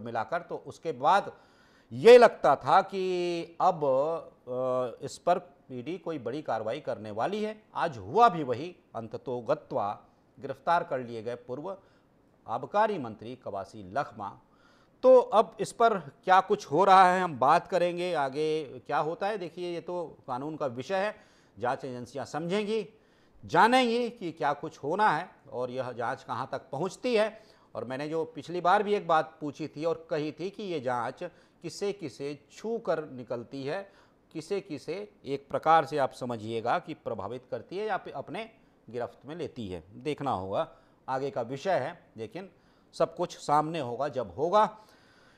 मिलाकर। तो उसके बाद ये लगता था कि अब इस पर ईडी कोई बड़ी कार्रवाई करने वाली है। आज हुआ भी वही, अंततोगत्वा गिरफ्तार कर लिए गए पूर्व आबकारी मंत्री कवासी लखमा। तो अब इस पर क्या कुछ हो रहा है हम बात करेंगे, आगे क्या होता है देखिए, ये तो कानून का विषय है, जांच एजेंसियां समझेंगी, जानेंगी कि क्या कुछ होना है और यह जांच कहां तक पहुंचती है। और मैंने जो पिछली बार भी एक बात पूछी थी और कही थी कि ये जांच किसे किसे छू कर निकलती है, किसे किसे एक प्रकार से आप समझिएगा कि प्रभावित करती है या फिर अपने गिरफ्त में लेती है, देखना होगा, आगे का विषय है। लेकिन सब कुछ सामने होगा जब होगा।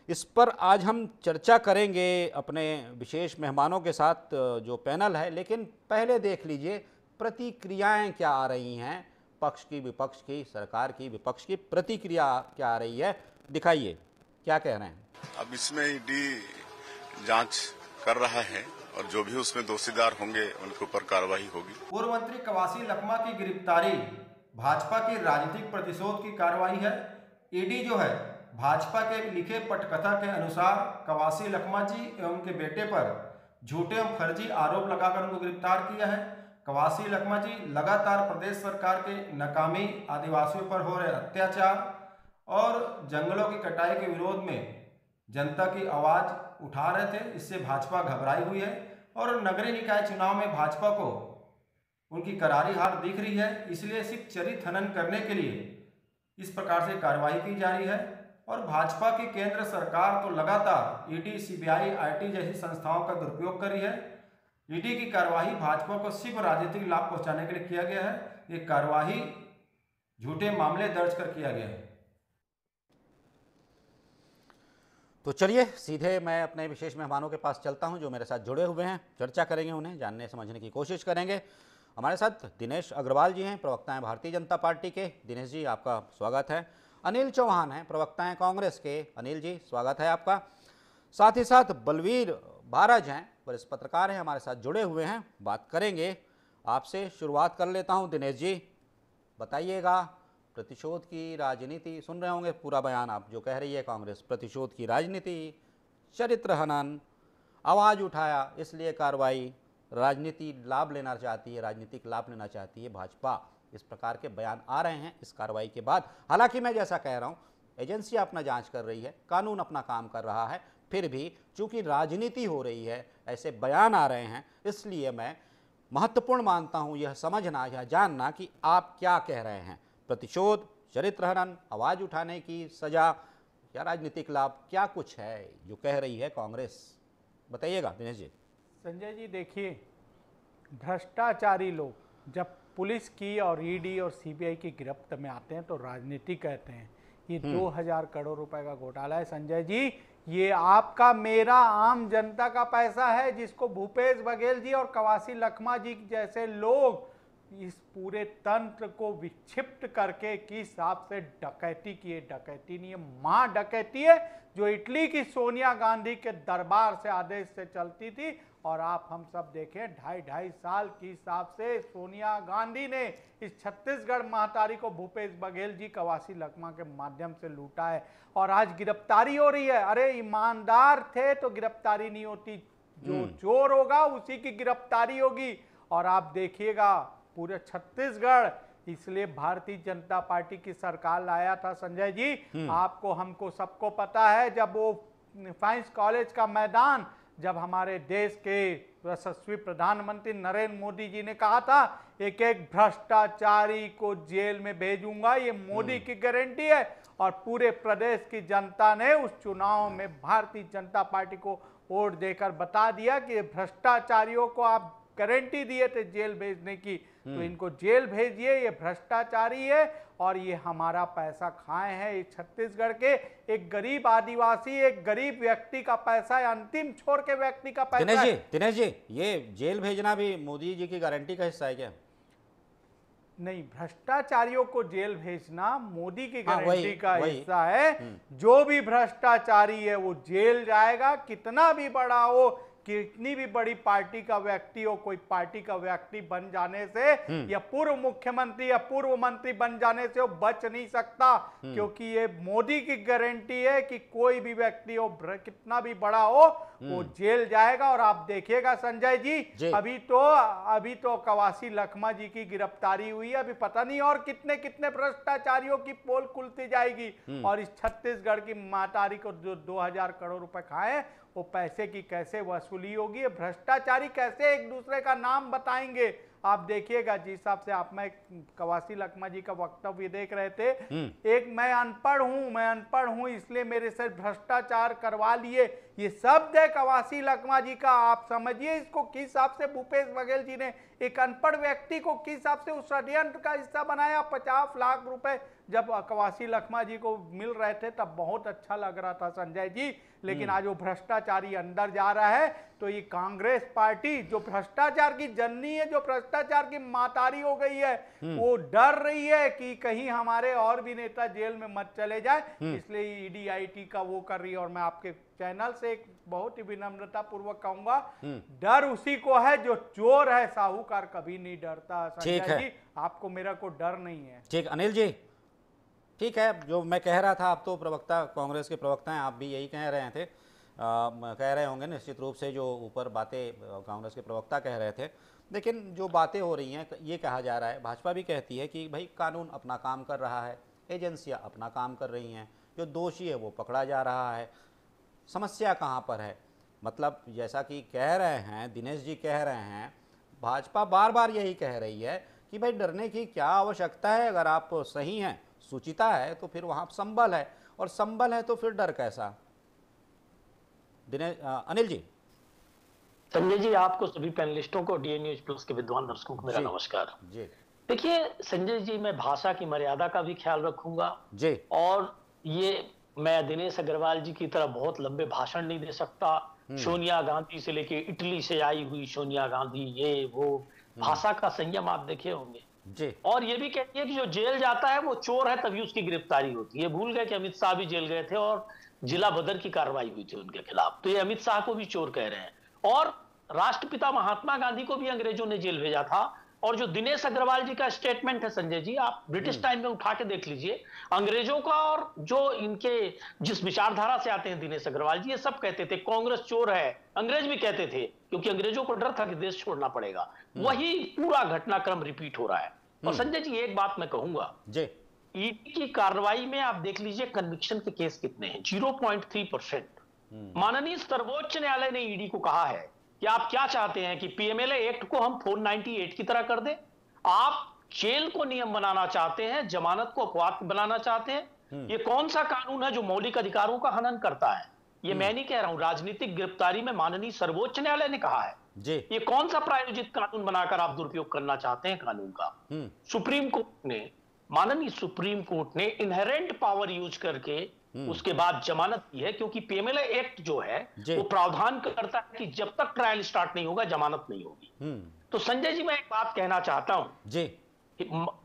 इस पर आज हम चर्चा करेंगे अपने विशेष मेहमानों के साथ जो पैनल है। लेकिन पहले देख लीजिए प्रतिक्रियाएं क्या आ रही हैं, पक्ष की, विपक्ष की, सरकार की, विपक्ष की प्रतिक्रिया क्या आ रही है, दिखाइए क्या कह रहे हैं। अब इसमें ईडी जांच कर रहा है और जो भी उसमें दोषीदार होंगे उनके ऊपर कार्रवाई होगी। पूर्व मंत्री कवासी लखमा की गिरफ्तारी भाजपा की राजनीतिक प्रतिशोध की कार्रवाई है। ईडी जो है भाजपा के लिखे पटकथा के अनुसार कवासी लखमा जी एवं उनके बेटे पर झूठे एवं फर्जी आरोप लगाकर उनको गिरफ्तार किया है। कवासी लखमा जी लगातार प्रदेश सरकार के नाकामी, आदिवासियों पर हो रहे अत्याचार और जंगलों की कटाई के विरोध में जनता की आवाज उठा रहे थे। इससे भाजपा घबराई हुई है और नगरीय निकाय चुनाव में भाजपा को उनकी करारी हार दिख रही है। इसलिए सिर्फ चरित्र हनन करने के लिए इस प्रकार से कार्रवाई की जा रही है। और भाजपा की केंद्र सरकार तो लगातार ईडी, सीबीआई, आईटी जैसी संस्थाओं का दुरुपयोग कर रही है। ईडी की कार्रवाई भाजपा को सिर्फ राजनीतिक लाभ पहुंचाने के लिए किया गया है। ये कार्रवाई झूठे मामले दर्ज कर किया गया है। तो चलिए सीधे मैं अपने विशेष मेहमानों के पास चलता हूं जो मेरे साथ जुड़े हुए हैं, चर्चा करेंगे, उन्हें जानने समझने की कोशिश करेंगे। हमारे साथ दिनेश अग्रवाल जी हैं, प्रवक्ता हैं भारतीय जनता पार्टी के। दिनेश जी आपका स्वागत है। अनिल चौहान हैं, प्रवक्ता हैं कांग्रेस के। अनिल जी स्वागत है आपका। साथ ही साथ बलवीर भारज हैं, वरिष्ठ पत्रकार हैं, हमारे साथ जुड़े हुए हैं, बात करेंगे। आपसे शुरुआत कर लेता हूं दिनेश जी, बताइएगा प्रतिशोध की राजनीति, सुन रहे होंगे पूरा बयान आप जो कह रही है कांग्रेस, प्रतिशोध की राजनीति, चरित्र हनन, आवाज़ उठाया इसलिए कार्रवाई, राजनीति लाभ लेना चाहती है, राजनीतिक लाभ लेना चाहती है भाजपा, इस प्रकार के बयान आ रहे हैं इस कार्रवाई के बाद। हालांकि मैं जैसा कह रहा हूं, एजेंसी अपना जांच कर रही है, कानून अपना काम कर रहा है, फिर भी चूंकि राजनीति हो रही है, ऐसे बयान आ रहे हैं, इसलिए मैं महत्वपूर्ण मानता हूं यह समझना, यह जानना कि आप क्या कह रहे हैं। प्रतिशोध, चरित्र हनन, आवाज उठाने की सजा या राजनीतिक लाभ, क्या कुछ है जो कह रही है कांग्रेस, बताइएगा दिनेश जी। संजय जी देखिए, भ्रष्टाचारी लोग जब पुलिस की और ईडी और सीबीआई की गिरफ्त में आते हैं तो राजनीति कहते हैं। ये 2000 करोड़ रुपए का घोटाला है संजय जी, ये आपका मेरा आम जनता का पैसा है जिसको भूपेश बघेल जी और कवासी लखमा जी जैसे लोग इस पूरे तंत्र को विक्षिप्त करके किस हिसाब से डकैती की है। डकैती नहीं है, मां डकैती है जो इटली की सोनिया गांधी के दरबार से आदेश से चलती थी। और आप हम सब देखें 2.5 साल के हिसाब से सोनिया गांधी ने इस छत्तीसगढ़ महातारी को भूपेश बघेल जी, कवासी लखमा के माध्यम से लूटा है और आज गिरफ्तारी हो रही है। अरे ईमानदार थे तो गिरफ्तारी नहीं होती, जो चोर होगा उसी की गिरफ्तारी होगी। और आप देखिएगा पूरे छत्तीसगढ़ इसलिए भारतीय जनता पार्टी की सरकार लाया था संजय जी। आपको हमको सबको पता है, जब वो साइंस कॉलेज का मैदान, जब हमारे देश के यशस्वी प्रधानमंत्री नरेंद्र मोदी जी ने कहा था एक एक भ्रष्टाचारी को जेल में भेजूंगा, ये मोदी की गारंटी है। और पूरे प्रदेश की जनता ने उस चुनाव में भारतीय जनता पार्टी को वोट देकर बता दिया कि भ्रष्टाचारियों को आप गारंटी दिए थे जेल भेजने की, तो इनको जेल भेजिए, ये भ्रष्टाचारी है और ये हमारा पैसा खाए हैं। ये छत्तीसगढ़ के एक गरीब आदिवासी, एक गरीब व्यक्ति का पैसा है, अंतिम छोर के व्यक्ति का पैसा है। दिनेश जी, ये जेल भेजना भी मोदी जी की गारंटी का हिस्सा है क्या? नहीं, भ्रष्टाचारियों को जेल भेजना मोदी की गारंटी का हिस्सा है। जो भी भ्रष्टाचारी है वो जेल जाएगा, कितना भी बड़ा हो, कितनी भी बड़ी पार्टी का व्यक्ति हो, कोई पार्टी का व्यक्ति बन जाने से या पूर्व मुख्यमंत्री या पूर्व मंत्री बन जाने से वो बच नहीं सकता, क्योंकि ये मोदी की गारंटी है कि कोई भी व्यक्ति हो, कितना भी बड़ा हो, वो जेल जाएगा। और आप देखिएगा संजय जी, अभी तो कवासी लखमा जी की गिरफ्तारी हुई है, अभी पता नहीं और कितने कितने भ्रष्टाचारियों की पोल खुलती जाएगी। और इस छत्तीसगढ़ की मातारी को जो 2000 करोड़ रुपए खाए, वो पैसे की कैसे वसूली होगी, भ्रष्टाचारी कैसे एक दूसरे का नाम बताएंगे। आप देखिएगा जिस हिसाब से आप में कवासी लखमा जी का वक्तव्य देख रहे थे, एक मैं अनपढ़ हूं इसलिए मेरे से भ्रष्टाचार करवा लिए, ये शब्द है कवासी लखमा जी का। आप समझिए इसको किस हिसाब से भूपेश बघेल जी ने एक अनपढ़ व्यक्ति को किस हिसाब से उस षड्यंत्र का हिस्सा बनाया। 50 लाख रुपए जब कवासी लखमा जी को मिल रहे थे तब बहुत अच्छा लग रहा था संजय जी, लेकिन आज वो भ्रष्टाचारी अंदर जा रहा है तो ये कांग्रेस पार्टी जो भ्रष्टाचार की जननी है, जो भ्रष्टाचार की मातारी हो गई है, वो डर रही है कि कहीं हमारे और भी नेता जेल में मत चले जाए, इसलिए ईडी आईटी का वो कर रही है। और मैं आपके चैनल से एक बहुत ही विनम्रता पूर्वक कहूंगा, डर उसी को है जो चोर है, साहूकार कभी नहीं डरता। संजय जी आपको मेरा को डर नहीं है। ठीक अनिल जी, ठीक है, जो मैं कह रहा था, आप तो प्रवक्ता, कांग्रेस के प्रवक्ता हैं, आप भी यही कह रहे थे, कह रहे होंगे निश्चित रूप से, जो ऊपर बातें कांग्रेस के प्रवक्ता कह रहे थे। लेकिन जो बातें हो रही हैं, ये कहा जा रहा है, भाजपा भी कहती है कि भाई कानून अपना काम कर रहा है, एजेंसियां अपना काम कर रही हैं, जो दोषी है वो पकड़ा जा रहा है, समस्या कहाँ पर है। मतलब जैसा कि कह रहे हैं दिनेश जी, कह रहे हैं भाजपा बार बार यही कह रही है कि भाई डरने की क्या आवश्यकता है, अगर आप सही हैं, सुचिता है, तो फिर वहां संबल है, और संबल है तो फिर डर कैसा। अनिल जी। संजय जी, आपको सभी पैनलिस्टों को, डीएन न्यूज प्लस के विद्वान दर्शकों को मेरा नमस्कार जी। देखिए संजय जी, मैं भाषा की मर्यादा का भी ख्याल रखूंगा जी, और ये मैं दिनेश अग्रवाल जी की तरह बहुत लंबे भाषण नहीं दे सकता। सोनिया गांधी से लेके इटली से आई हुई सोनिया गांधी, ये वो भाषा का संयम आप देखे होंगे जी। और ये भी कहती है कि जो जेल जाता है वो चोर है, तभी उसकी गिरफ्तारी होती है। भूल गए कि अमित शाह भी जेल गए थे और जिला बदर की कार्रवाई हुई थी उनके खिलाफ, तो ये अमित शाह को भी चोर कह रहे हैं। और राष्ट्रपिता महात्मा गांधी को भी अंग्रेजों ने जेल भेजा था। और जो दिनेश अग्रवाल जी का स्टेटमेंट है संजय जी, आप ब्रिटिश टाइम में उठा के देख लीजिए, अंग्रेजों का और जो इनके जिस विचारधारा से आते हैं दिनेश अग्रवाल जी, ये सब कहते थे कांग्रेस चोर है, अंग्रेज भी कहते थे, क्योंकि अंग्रेजों को डर था कि देश छोड़ना पड़ेगा। वही पूरा घटनाक्रम रिपीट हो रहा है। और संजय जी एक बात मैं कहूंगा जी, ईडी की कार्रवाई में आप देख लीजिए कन्विक्शन के केस कितने हैं, 0.3%। माननीय सर्वोच्च न्यायालय ने ईडी को कहा है कि आप क्या चाहते हैं कि पीएमएलए एक्ट को हम 498 की तरह कर दें, आप जेल को नियम बनाना चाहते हैं, जमानत को अपवाद बनाना चाहते हैं। ये कौन सा कानून है जो मौलिक अधिकारों का हनन करता है? ये मैं नहीं कह रहा हूं, राजनीतिक गिरफ्तारी में माननीय सर्वोच्च न्यायालय ने कहा है जी। ये कौन सा प्रायोजित कानून बनाकर आप दुरुपयोग करना चाहते हैं कानून का? सुप्रीम कोर्ट ने, माननीय सुप्रीम कोर्ट ने इनहेरेंट पावर यूज करके उसके बाद जमानत की है, क्योंकि पीएमएलए एक्ट जो है वो प्रावधान करता है कि जब तक ट्रायल स्टार्ट नहीं होगा जमानत नहीं होगी। तो संजय जी मैं एक बात कहना चाहता हूं जी,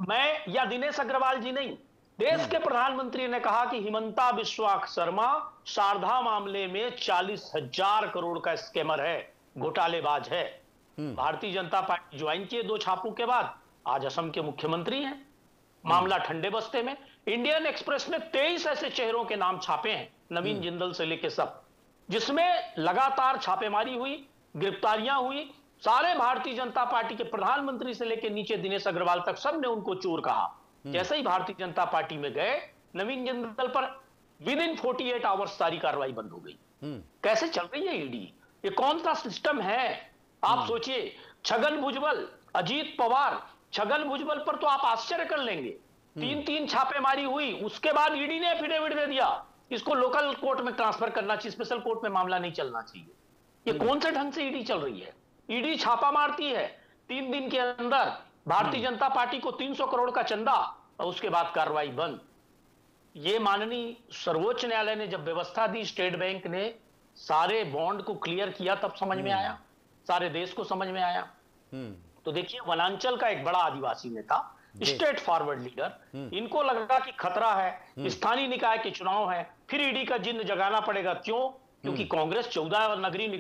मैं या दिनेश अग्रवाल जी नहीं, देश के प्रधानमंत्री ने कहा कि हिमंता बिस्वा शर्मा शारदा मामले में 40,000 करोड़ का स्कैमर है, घोटालेबाज है। भारतीय जनता पार्टी ज्वाइन किए 2 छापों के बाद, आज असम के मुख्यमंत्री हैं। मामला ठंडे बस्ते में। इंडियन एक्सप्रेस ने 23 ऐसे चेहरों के नाम छापे हैं, नवीन जिंदल से लेके सब, जिसमें लगातार छापेमारी हुई, गिरफ्तारियां हुई। सारे भारतीय जनता पार्टी के प्रधानमंत्री से लेके नीचे दिनेश अग्रवाल तक सबने उनको चोर कहा। जैसे ही भारतीय जनता पार्टी में गए, नवीन जिंदल पर विद इन 48 आवर्स सारी कार्रवाई बंद हो गई। कैसे चल रही है ईडी? ये कौन सा सिस्टम है? आप सोचिए, छगन भुजबल, अजीत पवार, छगन भुजबल पर तो आप आश्चर्य कर लेंगे, 3 छापेमारी हुई, उसके बाद ईडी ने एफिडेविट दे दिया, इसको लोकल कोर्ट में ट्रांसफर करना चाहिए, स्पेशल कोर्ट में मामला नहीं चलना चाहिए। ये कौन से ढंग से ईडी चल रही है? ईडी छापा मारती है, 3 दिन के अंदर भारतीय जनता पार्टी को 300 करोड़ का चंदा, और उसके बाद कार्रवाई बंद। ये माननीय सर्वोच्च न्यायालय ने जब व्यवस्था दी, स्टेट बैंक ने सारे बॉन्ड को क्लियर किया, तब समझ में आया, सारे देश को समझ में आया। तो देखिए, वनांचल का एक बड़ा आदिवासी नेता, स्टेट फॉरवर्ड लीडर, इनको लगा कि खतरा है, स्थानीय निकाय के चुनाव है, फिर ईडी का जिन्न जगाना पड़ेगा। क्यों? क्योंकि कांग्रेस 14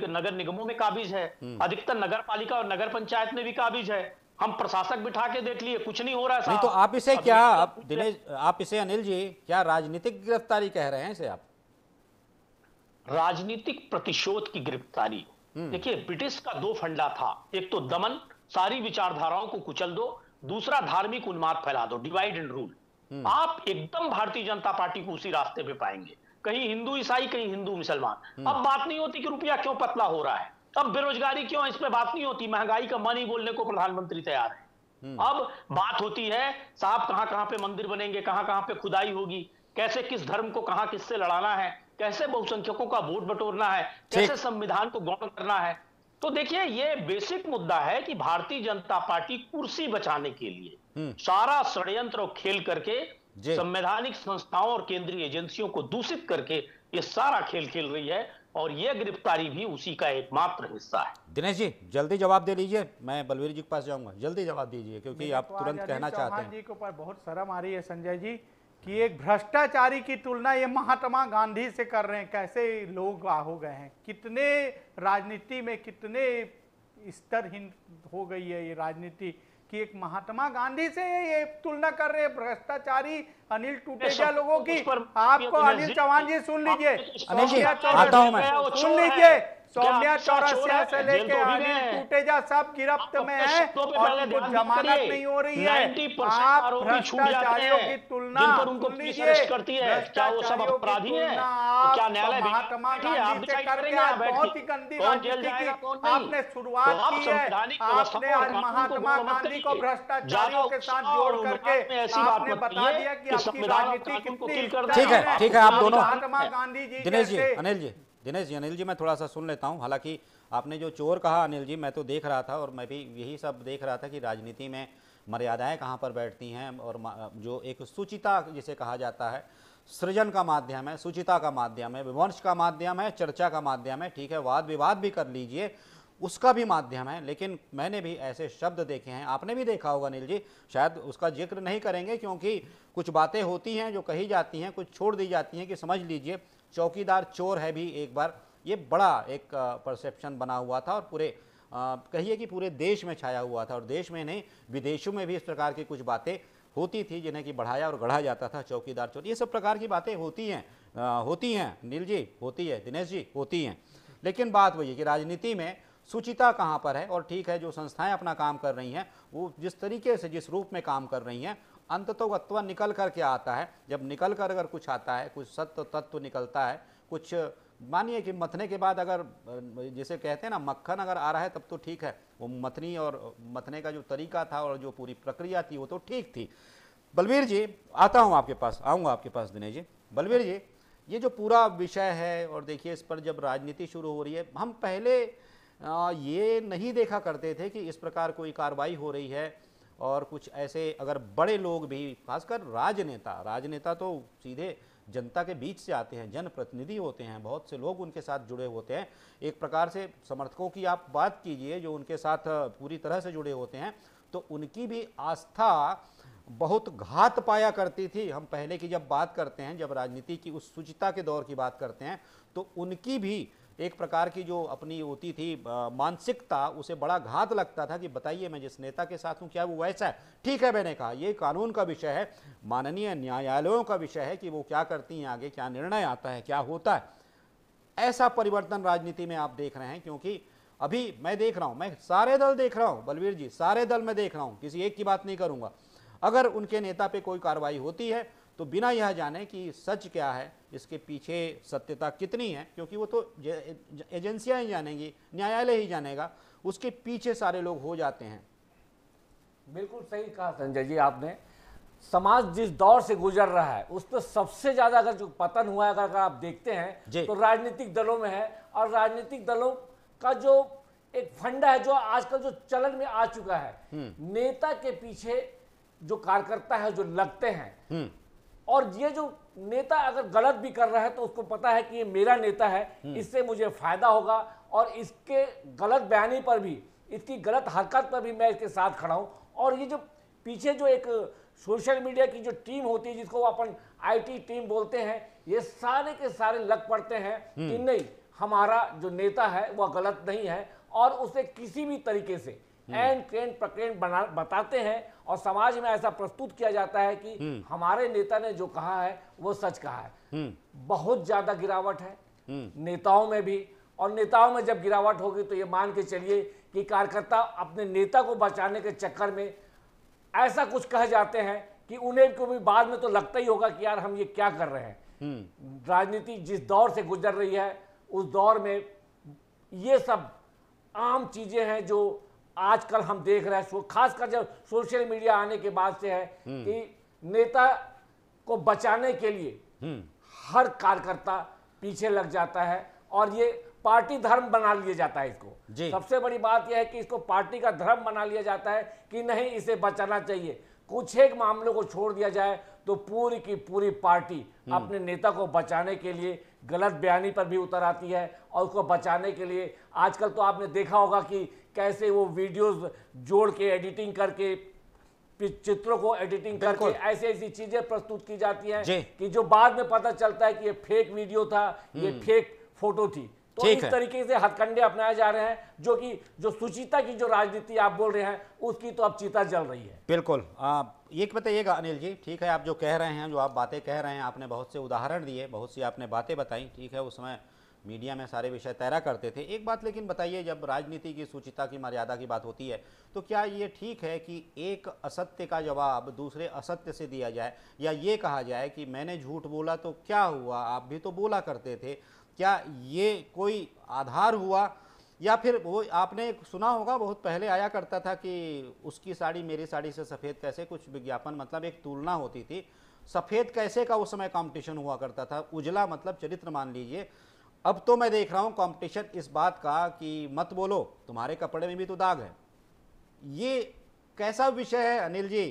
नगर निगमों में काबिज है, अधिकतर नगर पालिका और नगर पंचायत में भी काबिज है। हम प्रशासक बिठा के देख लिए, कुछ नहीं हो रहा है। नहीं तो आप इसे क्या, दिनेश आप इसे, अनिल जी, क्या राजनीतिक गिरफ्तारी कह रहे हैं इसे आप? राजनीतिक प्रतिशोध की गिरफ्तारी। देखिए, ब्रिटिश का 2 फंडा था, एक तो दमन, सारी विचारधाराओं को कुचल दो, दूसरा धार्मिक उन्माद फैला दो, डिवाइड एंड रूल। आप एकदम भारतीय जनता पार्टी को उसी रास्ते पे पाएंगे, कहीं हिंदू ईसाई, कहीं हिंदू मुसलमान। अब बात नहीं होती कि रुपया क्यों पतला हो रहा है, अब बेरोजगारी क्यों, इस पे बात नहीं होती, महंगाई का मन ही बोलने को प्रधानमंत्री तैयार है। अब बात होती है साहब कहां कहां पे मंदिर बनेंगे, कहां कहां पे खुदाई होगी, कैसे किस धर्म को कहां किससे लड़ाना है, कैसे बहुसंख्यकों का वोट बटोरना है, कैसे संविधान को गौण करना है। तो देखिए, ये बेसिक मुद्दा है कि भारतीय जनता पार्टी कुर्सी बचाने के लिए सारा षड्यंत्र और खेल करके, संवैधानिक संस्थाओं और केंद्रीय एजेंसियों को दूषित करके ये सारा खेल खेल रही है, और यह गिरफ्तारी भी उसी का एकमात्र हिस्सा है। दिनेश जी जल्दी जवाब दे लीजिए, मैं बलवीर जी के पास जाऊंगा, जल्दी जवाब दीजिए क्योंकि आप तुरंत कहना चाहते हैं। जी के ऊपर बहुत शर्म आ रही है संजय जी कि एक भ्रष्टाचारी की तुलना ये महात्मा गांधी से कर रहे हैं। कैसे लोग हो गए हैं, कितने राजनीति में कितने स्तरहीन हो गई है ये राजनीति कि एक महात्मा गांधी से ये तुलना कर रहे हैं भ्रष्टाचारी अनिल टूटेजा लोगों की। आपको अनिल चौहान जी सुन लीजिए, अनिल जी आता हूं मैं, सुन लीजिए, सौम्या चौरसिया से लेके अनिल टूटेजा सब गिरफ्त में है और उनको जमानत नहीं हो रही है। आप भ्रष्टाचारियों की तुलना सुन लीजिए, भ्रष्टाचारियों की तुलना आप महात्मा गांधी से करके आज बहुत ही गंदी राजनीति की आपने शुरुआत की है। आपने आज महात्मा गांधी को भ्रष्टाचारियों के साथ जोड़ करके आपने बता दिया कि आपकी राजनीति कितनी। ठीक है आप दोनों, महात्मा गांधी जी, दिनेश जी, अनिल जी मैं थोड़ा सा सुन लेता हूं। हालांकि आपने जो चोर कहा अनिल जी, मैं तो देख रहा था और मैं भी यही सब देख रहा था कि राजनीति में मर्यादाएं कहां पर बैठती हैं, और जो एक सुचिता जिसे कहा जाता है, सृजन का माध्यम है, सुचिता का माध्यम है, विमर्श का माध्यम है, चर्चा का माध्यम है, ठीक है, वाद विवाद भी कर लीजिए, उसका भी माध्यम है। लेकिन मैंने भी ऐसे शब्द देखे हैं, आपने भी देखा होगा अनिल जी, शायद उसका जिक्र नहीं करेंगे क्योंकि कुछ बातें होती हैं जो कही जाती हैं, कुछ छोड़ दी जाती हैं कि समझ लीजिए चौकीदार चोर है भी एक बार, ये बड़ा एक परसेप्शन बना हुआ था और पूरे कहिए कि पूरे देश में छाया हुआ था, और देश में नहीं विदेशों में भी इस प्रकार की कुछ बातें होती थी जिन्हें कि बढ़ाया और गढ़ा जाता था, चौकीदार चोर, ये सब प्रकार की बातें होती हैं नील जी, होती है, दिनेश जी, होती हैं। लेकिन बात वही है कि राजनीति में सुचिता कहाँ पर है, और ठीक है जो संस्थाएं अपना काम कर रही हैं वो जिस तरीके से जिस रूप में काम कर रही हैं, अंततोगत्वा निकल कर के आता है। जब निकल कर अगर कुछ आता है, कुछ सत्य तत्व निकलता है, कुछ मानिए कि मथने के बाद अगर जिसे कहते हैं ना मक्खन अगर आ रहा है तब तो ठीक है, वो मथनी और मथने का जो तरीका था और जो पूरी प्रक्रिया थी वो तो ठीक थी। बलवीर जी आता हूँ आपके पास, आऊँगा आपके पास दिनेश जी। बलवीर जी, ये जो पूरा विषय है और देखिए इस पर जब राजनीति शुरू हो रही है, हम पहले ये नहीं देखा करते थे कि इस प्रकार कोई कार्रवाई हो रही है, और कुछ ऐसे अगर बड़े लोग भी, खासकर राजनेता तो सीधे जनता के बीच से आते हैं, जनप्रतिनिधि होते हैं, बहुत से लोग उनके साथ जुड़े होते हैं। एक प्रकार से समर्थकों की आप बात कीजिए जो उनके साथ पूरी तरह से जुड़े होते हैं, तो उनकी भी आस्था बहुत घात पाया करती थी। हम पहले की जब बात करते हैं, जब राजनीति की उस सुचिता के दौर की बात करते हैं, तो उनकी भी एक प्रकार की जो अपनी होती थी मानसिकता, उसे बड़ा घात लगता था कि बताइए मैं जिस नेता के साथ हूं क्या वो वैसा है। ठीक है, मैंने कहा ये कानून का विषय है, माननीय न्यायालयों का विषय है कि वो क्या करती हैं, आगे क्या निर्णय आता है, क्या होता है। ऐसा परिवर्तन राजनीति में आप देख रहे हैं, क्योंकि अभी मैं देख रहा हूं, मैं सारे दल देख रहा हूं बलवीर जी, सारे दल में देख रहा हूं, किसी एक की बात नहीं करूंगा। अगर उनके नेता पे कोई कार्रवाई होती है तो बिना यह जाने कि सच क्या है, इसके पीछे सत्यता कितनी है, क्योंकि वो तो एजेंसियां ही जानेंगी, न्यायालय ही जानेगा, उसके पीछे सारे लोग हो जाते हैं। बिल्कुल सही कहा संजय जी आपने। समाज जिस दौर से गुजर रहा है उस पर सबसे ज्यादा अगर जो पतन हुआ है, अगर आप देखते हैं तो राजनीतिक दलों में है। और राजनीतिक दलों का जो एक फंडा है जो आजकल जो चलन में आ चुका है, नेता के पीछे जो कार्यकर्ता है जो लगते हैं, और ये जो नेता अगर गलत भी कर रहा है तो उसको पता है कि ये मेरा नेता है, इससे मुझे फायदा होगा, और इसके गलत बयानी पर भी, इसकी गलत हरकत पर भी मैं इसके साथ खड़ा हूं। और ये जो पीछे जो एक सोशल मीडिया की जो टीम होती है जिसको अपन IT टीम बोलते हैं, ये सारे के सारे लग पड़ते हैं कि नहीं, हमारा जो नेता है वह गलत नहीं है और उसे किसी भी तरीके से एन ट्रेन प्रकरण बताते हैं और समाज में ऐसा प्रस्तुत किया जाता है कि हमारे नेता ने जो कहा है वो सच कहा है। बहुत ज्यादा गिरावट है नेताओं में भी, और नेताओं में जब गिरावट होगी तो ये मान के चलिए कि कार्यकर्ता अपने नेता को बचाने के चक्कर में ऐसा कुछ कह जाते हैं कि उन्हें को भी बाद में तो लगता ही होगा कि यार हम ये क्या कर रहे हैं। राजनीति जिस दौर से गुजर रही है उस दौर में ये सब आम चीजें हैं जो आजकल हम देख रहे हैं, खासकर जब सोशल मीडिया आने के बाद से है कि नेता को बचाने के लिए हर कार्यकर्ता पीछे लग जाता है और ये पार्टी धर्म बना लिया जाता है इसको। सबसे बड़ी बात यह है कि इसको पार्टी का धर्म बना लिया जाता है कि नहीं इसे बचाना चाहिए। कुछ एक मामलों को छोड़ दिया जाए तो पूरी की पूरी पार्टी अपने नेता को बचाने के लिए गलत बयानी पर भी उतर आती है और उसको बचाने के लिए आजकल तो आपने देखा होगा कि कैसे वो वीडियोस जोड़ के एडिटिंग करके चित्रों को एडिटिंग करके ऐसी ऐसी चीजें प्रस्तुत की जाती हैं कि जो बाद में पता चलता है कि ये फेक वीडियो था, ये फेक फोटो थी। तो इस तरीके से हथकंडे अपनाए जा रहे हैं जो सुचिता की जो राजनीति आप बोल रहे हैं उसकी तो अब चिता जल रही है। बिल्कुल। एक बताइएगा अनिल जी, ठीक है आप जो कह रहे हैं, जो आप बातें कह रहे हैं, आपने बहुत से उदाहरण दिए, बहुत सी आपने बातें बताई, ठीक है उस समय मीडिया में सारे विषय तैरा करते थे। एक बात लेकिन बताइए, जब राजनीति की सुचिता की मर्यादा की बात होती है तो क्या ये ठीक है कि एक असत्य का जवाब दूसरे असत्य से दिया जाए, या ये कहा जाए कि मैंने झूठ बोला तो क्या हुआ, आप भी तो बोला करते थे, क्या ये कोई आधार हुआ? या फिर वो आपने सुना होगा बहुत पहले आया करता था कि उसकी साड़ी मेरी साड़ी से सफ़ेद कैसे, कुछ विज्ञापन मतलब एक तुलना होती थी, सफ़ेद कैसे का उस समय कंपटीशन हुआ करता था, उजला मतलब चरित्र मान लीजिए। अब तो मैं देख रहा हूँ कंपटीशन इस बात का कि मत बोलो तुम्हारे कपड़े में भी तो दाग है। ये कैसा विषय है अनिल जी?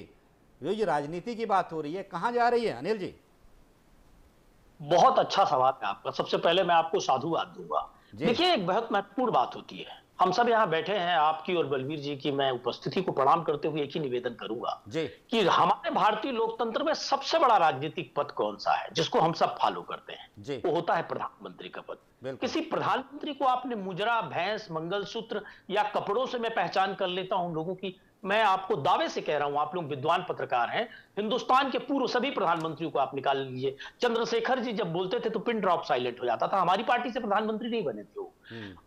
ये राजनीति की बात हो रही है, कहाँ जा रही है अनिल जी? बहुत अच्छा सवाल है आपका। सबसे पहले मैं आपको साधुवाद दूंगा। देखिए एक बहुत महत्वपूर्ण बात होती है, हम सब यहाँ बैठे हैं, आपकी और बलवीर जी की मैं उपस्थिति को प्रणाम करते हुए एक ही निवेदन करूंगा कि हमारे भारतीय लोकतंत्र में सबसे बड़ा राजनीतिक पद कौन सा है जिसको हम सब फॉलो करते हैं, वो होता है प्रधानमंत्री का पद। किसी प्रधानमंत्री को आपने मुजरा, भैंस, मंगलसूत्र या कपड़ों से मैं पहचान कर लेता हूं लोगों की। मैं आपको दावे से कह रहा हूं, आप लोग विद्वान पत्रकार हैं, हिंदुस्तान के पूर्व सभी प्रधानमंत्रियों को आप निकाल लीजिए। चंद्रशेखर जी जब बोलते थे तो पिन ड्रॉप साइलेंट हो जाता था, हमारी पार्टी से प्रधानमंत्री नहीं बने थे वो।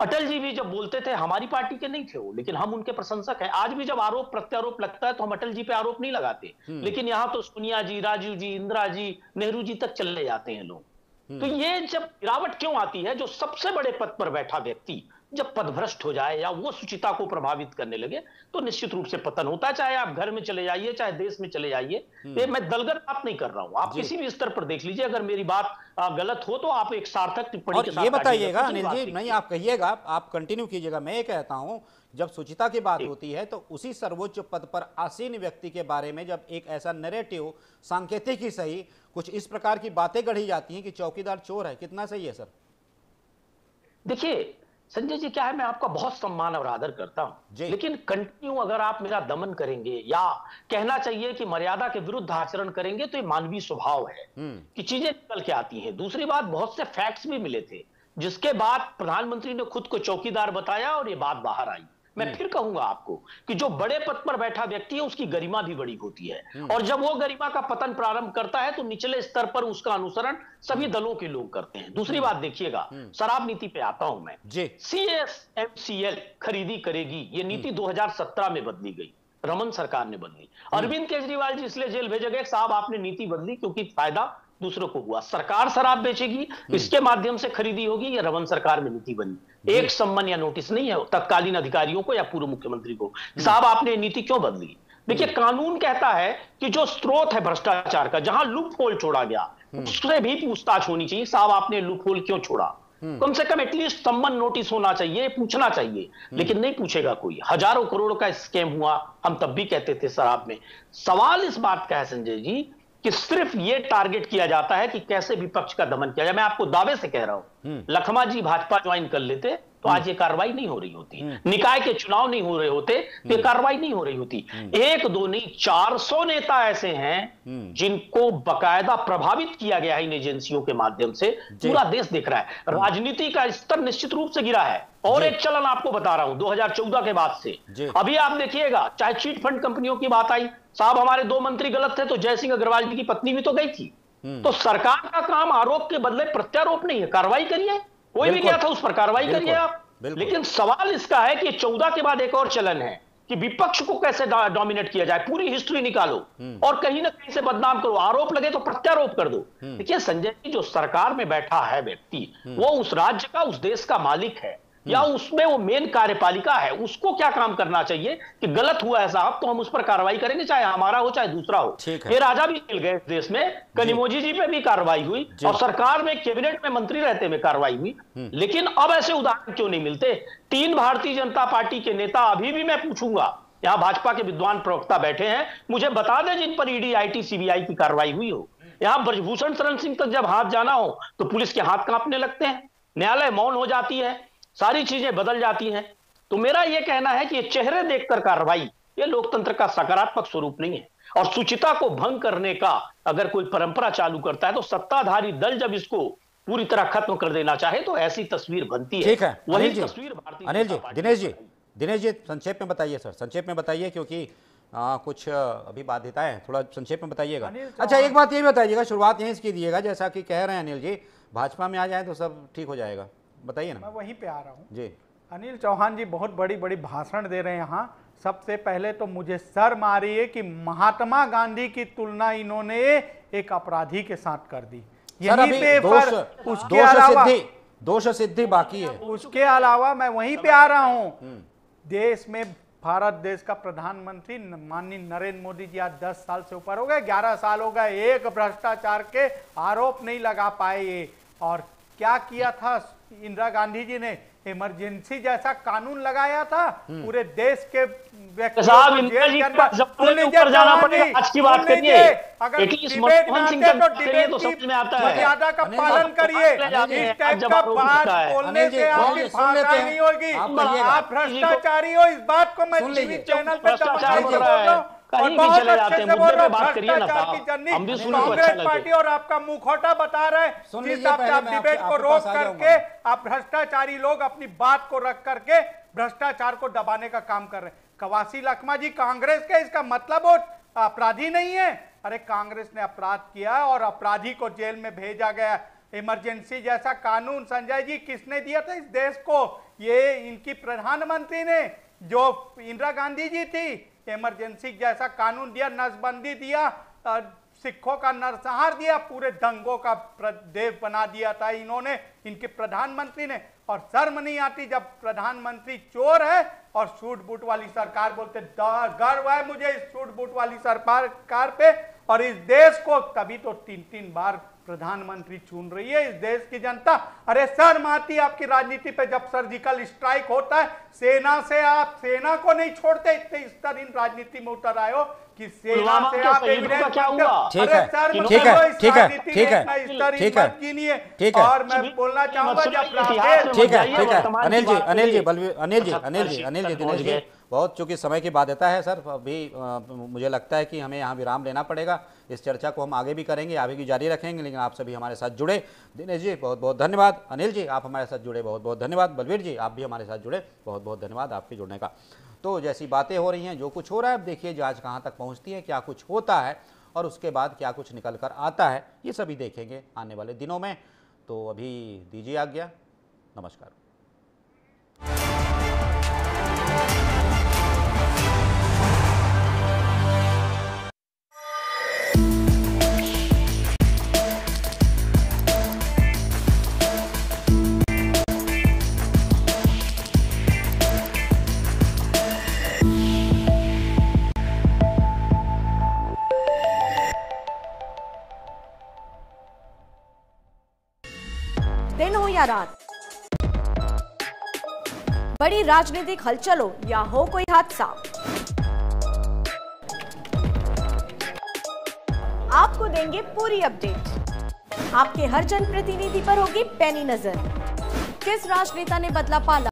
अटल जी भी जब बोलते थे हमारी पार्टी के नहीं थे वो, लेकिन हम उनके प्रशंसक हैं। आज भी जब आरोप प्रत्यारोप लगता है तो हम अटल जी पे आरोप नहीं लगाते, लेकिन यहां तो सोनिया जी, राजीव जी, इंदिरा जी, नेहरू जी तक चले जाते हैं लोग। तो ये जब गिरावट क्यों आती है? जो सबसे बड़े पद पर बैठा व्यक्ति जब पदभ्रष्ट हो जाए या वो सुचिता को प्रभावित करने लगे तो निश्चित रूप से पतन होता है। चाहे आप घर में चले जाइए, चाहे देश में चले जाइए। ये मैं दलगत बात नहीं कर रहा हूं, आप किसी भी स्तर पर देख लीजिए। अगर मेरी बात गलत हो तो आप एक सार्थक टिप्पणी के साथ ये बताइएगा अनिल जी, नहीं आप कहिएगा, आप कंटिन्यू कीजिएगा। मैं ये कहता हूं जब सुचिता की बात होती है तो उसी सर्वोच्च पद पर आसीन व्यक्ति के बारे में जब एक ऐसा नैरेटिव, सांकेतिक ही सही, कुछ इस प्रकार की बातें गढ़ी जाती हैं कि चौकीदार चोर है, कितना सही है सर? देखिए संजय जी, क्या है, मैं आपका बहुत सम्मान और आदर करता हूं, लेकिन कंटिन्यू अगर आप मेरा दमन करेंगे या कहना चाहिए कि मर्यादा के विरुद्ध आचरण करेंगे तो ये मानवीय स्वभाव है कि चीजें निकल के आती हैं। दूसरी बात, बहुत से फैक्ट्स भी मिले थे जिसके बाद प्रधानमंत्री ने खुद को चौकीदार बताया और ये बात बाहर आई। मैं फिर कहूंगा आपको कि जो बड़े पद पर बैठा व्यक्ति है उसकी गरिमा भी बड़ी होती है, और जब वो गरिमा का पतन प्रारंभ करता है तो निचले स्तर पर उसका अनुसरण सभी दलों के लोग करते हैं। दूसरी बात देखिएगा, शराब नीति पे आता हूं मैं। CSMCL खरीदी करेगी, ये नीति 2017 में बदली गई, रमन सरकार ने बदली। अरविंद केजरीवाल जी इसलिए जेल भेजे गए, साहब आपने नीति बदली क्योंकि फायदा दूसरों को हुआ। सरकार शराब बेचेगी, इसके माध्यम से खरीदी होगी, ये रमन सरकार में नीति बनी। एक सम्मन या नोटिस नहीं है तत्कालीन अधिकारियों को या पूर्व मुख्यमंत्री को, साहब आपने नीति क्यों बदली। देखिए कानून कहता है कि जो स्रोत है भ्रष्टाचार का, जहां लूप होल छोड़ा गया उससे भी पूछताछ होनी चाहिए, साहब आपने लूप होल क्यों छोड़ा। कम से कम एटलीस्ट सम्मन नोटिस होना चाहिए, पूछना चाहिए, लेकिन नहीं पूछेगा कोई। हजारों करोड़ का स्कैम हुआ, हम तब भी कहते थे शराब में। सवाल इस बात का है संजय जी कि सिर्फ ये टारगेट किया जाता है कि कैसे विपक्ष का दमन किया जाए। मैं आपको दावे से कह रहा हूं लखमा जी भाजपा ज्वाइन कर लेते तो आज ये कार्रवाई नहीं हो रही होती, निकाय के चुनाव नहीं हो रहे होते तो ये कार्रवाई नहीं हो रही होती। एक दो नहीं 400 नेता ऐसे हैं जिनको बकायदा प्रभावित किया गया है इन एजेंसियों के माध्यम से, पूरा देश देख रहा है। राजनीति का स्तर निश्चित रूप से गिरा है। और एक चलन आपको बता रहा हूं 2014 के बाद से अभी आप देखिएगा, चाहे चीट फंड कंपनियों की बात आई, साहब हमारे 2 मंत्री गलत थे तो जयसिंह अग्रवाल जी की पत्नी भी तो गई थी। तो सरकार का काम आरोप के बदले प्रत्यारोप नहीं है, कार्रवाई करिए, कोई भी गया था उस पर कार्रवाई करिए आप। लेकिन सवाल इसका है कि 14 के बाद एक और चलन है कि विपक्ष को कैसे डोमिनेट किया जाए, पूरी हिस्ट्री निकालो और कहीं ना कहीं से बदनाम करो, आरोप लगे तो प्रत्यारोप कर दो। देखिए संजय जी, जो सरकार में बैठा है व्यक्ति वो उस राज्य का, उस देश का मालिक है या उसमें वो मेन कार्यपालिका है, उसको क्या काम करना चाहिए कि गलत हुआ है साहब तो हम उस पर कार्रवाई करेंगे, चाहे हमारा हो चाहे दूसरा हो। ये राजा भी मिल गए देश में, कनिमोझी जी पे भी कार्रवाई हुई और सरकार में कैबिनेट में मंत्री रहते हुए कार्रवाई हुई। लेकिन अब ऐसे उदाहरण क्यों नहीं मिलते? 3 भारतीय जनता पार्टी के नेता, अभी भी मैं पूछूंगा, यहां भाजपा के विद्वान प्रवक्ता बैठे हैं, मुझे बता दें जिन पर ईडी, आईटी, सीबीआई की कार्रवाई हुई हो। यहां ब्रजभूषण शरण सिंह तक जब हाथ जाना हो तो पुलिस के हाथ कांपने लगते हैं, न्यायालय मौन हो जाती है, सारी चीजें बदल जाती हैं। तो मेरा यह कहना है कि ये चेहरे देखकर कार्रवाई ये लोकतंत्र का सकारात्मक स्वरूप नहीं है। और शुचिता को भंग करने का अगर कोई परंपरा चालू करता है तो सत्ताधारी दल जब इसको पूरी तरह खत्म कर देना चाहे तो ऐसी तस्वीर बनती है। ठीक है, वही तस्वीर भारतीय अनिल जी, दिनेश जी संक्षेप में बताइए सर, संक्षेप में बताइए क्योंकि कुछ अभी बाध्यताएं, थोड़ा संक्षेप में बताइएगा। अच्छा एक बात ये बताइएगा, शुरुआत यहीं से कीजिएगा, जैसा कि कह रहे हैं अनिल जी, भाजपा में आ जाए तो सब ठीक हो जाएगा, बताइए ना। मैं वहीं पे आ रहा हूँ जी। अनिल चौहान जी बहुत बड़ी बड़ी भाषण दे रहे हैं यहाँ। सबसे पहले तो मुझे शर्म आ रही है कि महात्मा गांधी की तुलना इन्होंने एक अपराधी के साथ कर दी। यहीं पे उसके अलावा दोष सिद्धि बाकी है। उसके अलावा मैं वहीं पे आ रहा हूँ, देश में भारत देश का प्रधानमंत्री माननीय नरेंद्र मोदी जी आज 10 साल से ऊपर हो गए, 11 साल हो गए, एक भ्रष्टाचार के आरोप नहीं लगा पाए ये। और क्या किया था इंदिरा गांधी जी ने? इमरजेंसी जैसा कानून लगाया था, पूरे देश के व्यक्तियों साहब ऊपर जाना पड़ेगा। आज की बात करिए, अगर तो समझ में आता है, मर्यादा का पालन करिए। इस टाइप का बात बोलने से आपकी भाषा नहीं होगी, आप भ्रष्टाचारी हो, इस बात को मैं टीवी चैनल पे कहीं भी चले जाते हैं, मुद्दे पे बात करिए ना साहब, हम भी सुनने को अच्छा कांग्रेस पार्टी और आपका मुखौटा बता रहे हैं, जिस हिसाब से आप डिबेट को रोक करके आप भ्रष्टाचारी लोग अपनी बात को रख करके भ्रष्टाचार को दबाने का काम कर रहे हैं। कवासी लखमा जी कांग्रेस के, इसका मतलब वो अपराधी नहीं है। अरे कांग्रेस ने अपराध किया और अपराधी को जेल में भेजा गया। इमरजेंसी जैसा कानून संजय जी किसने दिया था इस देश को? ये इनकी प्रधानमंत्री ने, जो इंदिरा गांधी जी थी। इमरजेंसी जैसा कानून दिया, नसबंदी दिया, सिखों का नरसंहार दिया, पूरे दंगों का देव बना दिया था इन्होंने, इनके प्रधानमंत्री ने। और शर्म नहीं आती जब प्रधानमंत्री चोर है और सूट बूट वाली सरकार बोलते। गर्व है मुझे इस सूट बूट वाली सरकार पे और इस देश को, तभी तो 3-3 बार प्रधानमंत्री चुन रही है इस देश की जनता। अरे शर्म आती आपकी राजनीति पे जब सर्जिकल स्ट्राइक होता है, सेना से आप सेना को नहीं छोड़ते, इतने स्तर इन राजनीति में उतर आए हो कि सेना से आप क्या हुआ? ठीक है। और मैं बोलना चाहूंगा जब ठीक है अनिल जी दिनेश जी, बहुत चूंकि समय की बाध्यता है सर, अभी मुझे लगता है कि हमें यहाँ विराम लेना पड़ेगा। इस चर्चा को हम आगे भी करेंगे, आगे भी जारी रखेंगे, लेकिन आप सभी हमारे साथ जुड़े, दिनेश जी बहुत बहुत धन्यवाद, अनिल जी आप हमारे साथ जुड़े बहुत बहुत धन्यवाद, बलवीर जी आप भी हमारे साथ जुड़े बहुत बहुत धन्यवाद आपके जुड़ने का। तो जैसी बातें हो रही हैं, जो कुछ हो रहा है, अब देखिए जांच कहाँ तक पहुँचती है, क्या कुछ होता है और उसके बाद क्या कुछ निकल कर आता है, ये सभी देखेंगे आने वाले दिनों में। तो अभी दीजिए आज्ञा, नमस्कार। दिन हो या रात, बड़ी राजनीतिक हलचल हो या हो कोई हादसा, आपको देंगे पूरी अपडेट। आपके हर जनप्रतिनिधि पर होगी पैनी नजर। किस राजनेता ने बदला पाला?